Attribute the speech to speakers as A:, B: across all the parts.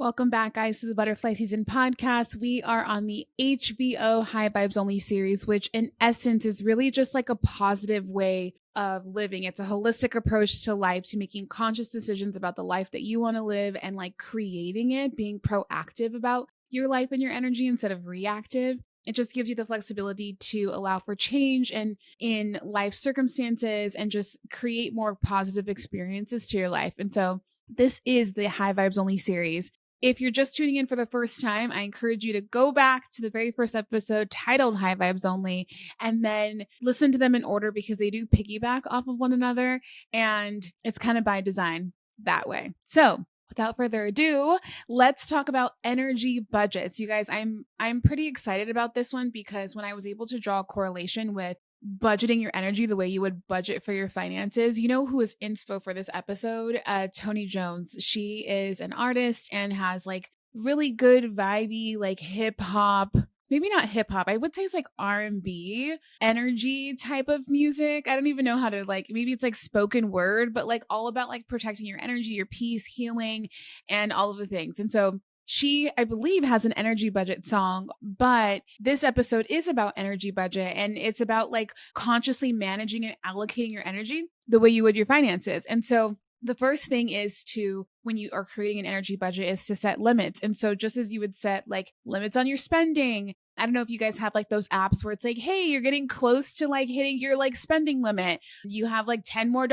A: Welcome back, guys, to the Butterfly Season podcast. We are on the HVO High Vibes Only series, which in essence is really just like a positive way of living. It's a holistic approach to life, to making conscious decisions about the life that you want to live and like creating it, being proactive about your life and your energy instead of reactive. It just gives you the flexibility to allow for change and in life circumstances and just create more positive experiences to your life. And so this is the High Vibes Only series. If you're just tuning in for the first time, I encourage you to go back to the very first episode titled High Vibes Only and then listen to them in order because they do piggyback off of one another and it's kind of by design that way. So without further ado, let's talk about energy budgets. You guys, I'm pretty excited about this one because when I was able to draw a correlation with budgeting your energy the way you would budget for your finances. You know who is inspo for this episode? Tony Jones. She is an artist and has like really good vibey, like hip hop, maybe not hip hop. I would say it's like R&B energy type of music. I don't even know how to like, maybe it's like spoken word, but like all about like protecting your energy, your peace, healing, and all of the things. And so she, I believe, has an energy budget song, but this episode is about energy budget and it's about like consciously managing and allocating your energy the way you would your finances. And so the first thing is to, when you are creating an energy budget, is to set limits. And so just as you would set like limits on your spending, I don't know if you guys have like those apps where it's like, hey, you're getting close to like hitting your like spending limit. You have like $10 more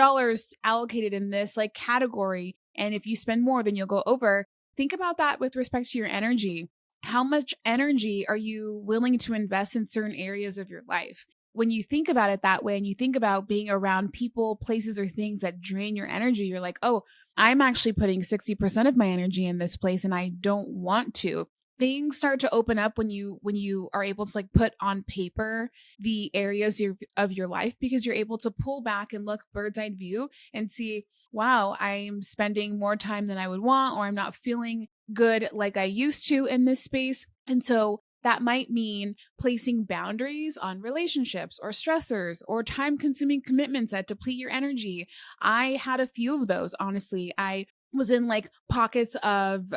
A: allocated in this like category. And if you spend more, then you'll go over. Think about that with respect to your energy. How much energy are you willing to invest in certain areas of your life? When you think about it that way and you think about being around people, places, or things that drain your energy, you're like, oh, I'm actually putting 60% of my energy in this place and I don't want to. Things start to open up when you are able to like put on paper the areas of your life because you're able to pull back and look bird's eye view and see, wow, I'm spending more time than I would want, or I'm not feeling good like I used to in this space. And so that might mean placing boundaries on relationships or stressors or time consuming commitments that deplete your energy. I had a few of those, honestly. I was in like pockets of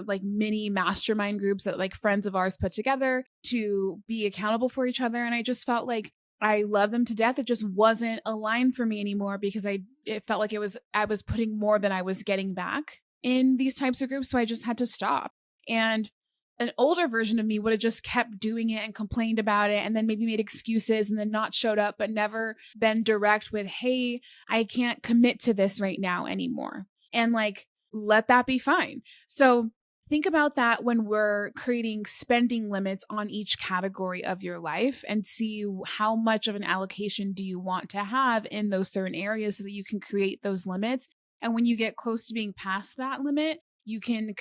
A: like mini mastermind groups that like friends of ours put together to be accountable for each other. And I just felt like I love them to death. It just wasn't aligned for me anymore because it felt like I was putting more than I was getting back in these types of groups. So I just had to stop. And an older version of me would have just kept doing it and complained about it and then maybe made excuses and then not showed up, but never been direct with, hey, I can't commit to this right now anymore. And like, let that be fine. So think about that when we're creating spending limits on each category of your life and see how much of an allocation do you want to have in those certain areas so that you can create those limits. And when you get close to being past that limit, you can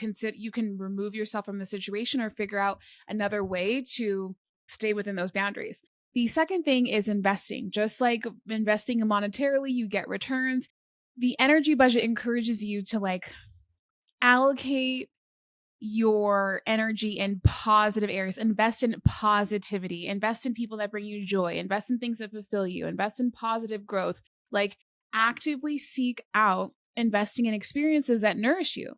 A: remove yourself from the situation or figure out another way to stay within those boundaries. The second thing is investing. Just like investing monetarily, you get returns. The energy budget encourages you to like allocate your energy in positive areas, invest in positivity, invest in people that bring you joy, invest in things that fulfill you, invest in positive growth, like actively seek out investing in experiences that nourish you.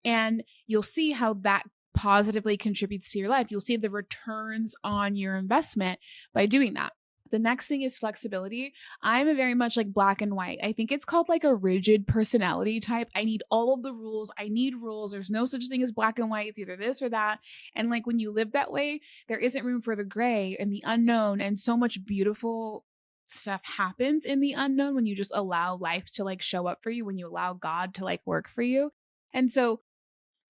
A: And you'll see how that positively contributes to your life. You'll see the returns on your investment by doing that. The next thing is flexibility. I'm a very much like black and white. I think it's called like a rigid personality type. I need all of the rules. I need rules. There's no such thing as black and white. It's either this or that. And like when you live that way, there isn't room for the gray and the unknown. And so much beautiful stuff happens in the unknown when you just allow life to like show up for you, when you allow God to like work for you. And so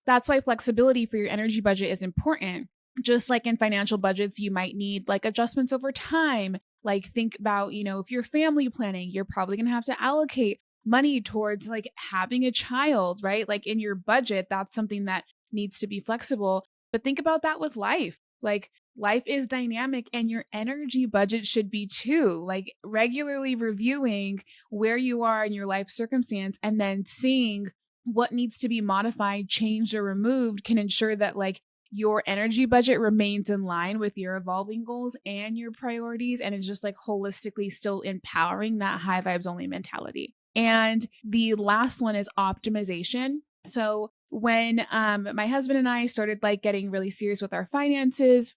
A: that's why flexibility for your energy budget is important. Just like in financial budgets, you might need like adjustments over time. Like think about, if you're family planning, you're probably going to have to allocate money towards like having a child, right? Like in your budget, that's something that needs to be flexible. But think about that with life. Like life is dynamic and your energy budget should be too. Like regularly reviewing where you are in your life circumstance and then seeing what needs to be modified, changed, or removed can ensure that like your energy budget remains in line with your evolving goals and your priorities. And it's just like holistically still empowering that high vibes only mentality. And the last one is optimization. So when my husband and I started like getting really serious with our finances,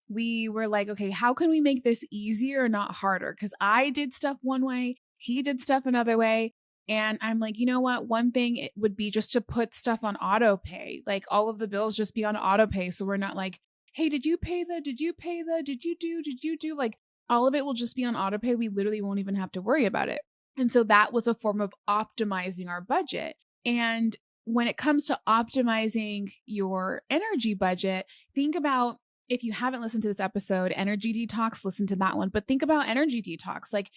A: we were like, okay, how can we make this easier, not harder? Because I did stuff one way, he did stuff another way. And I'm like, you know what? One thing it would be just to put stuff on auto pay, like all of the bills just be on auto pay. So we're not like, hey, did you pay did you pay did you do? Like all of it will just be on auto pay. We literally won't even have to worry about it. And so that was a form of optimizing our budget. And when it comes to optimizing your energy budget, think about, if you haven't listened to this episode, Energy Detox, listen to that one. But think about Energy Detox. Like,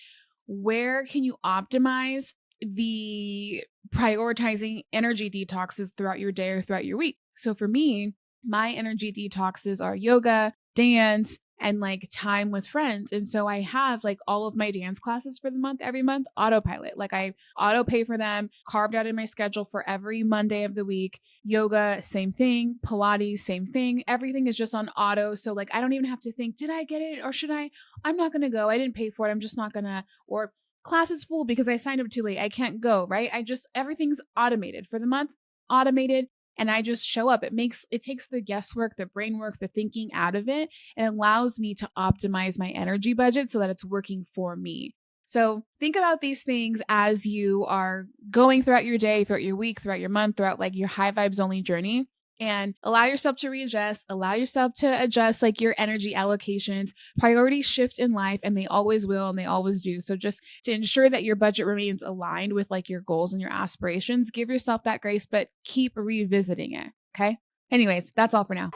A: where can you optimize the prioritizing energy detoxes throughout your day or throughout your week? So for me, my energy detoxes are yoga, dance, and like time with friends. And so I have like all of my dance classes for the month, every month, autopilot. Like I auto pay for them, carved out in my schedule for every Monday of the week. Yoga, same thing. Pilates, same thing. Everything is just on auto. So like I don't even have to think, did I get it or should I? I'm not going to go. I didn't pay for it. I'm just not going to. Or class is full because I signed up too late. I can't go, right? Everything's automated for the month, automated. And I just show up. It takes the guesswork, the brain work, the thinking out of it, and allows me to optimize my energy budget so that it's working for me. So think about these things as you are going throughout your day, throughout your week, throughout your month, throughout like your high vibes only journey. And allow yourself to readjust, allow yourself to adjust like your energy allocations. Priorities shift in life and they always will and they always do. So just to ensure that your budget remains aligned with like your goals and your aspirations, give yourself that grace, but keep revisiting it. Okay. Anyways, that's all for now.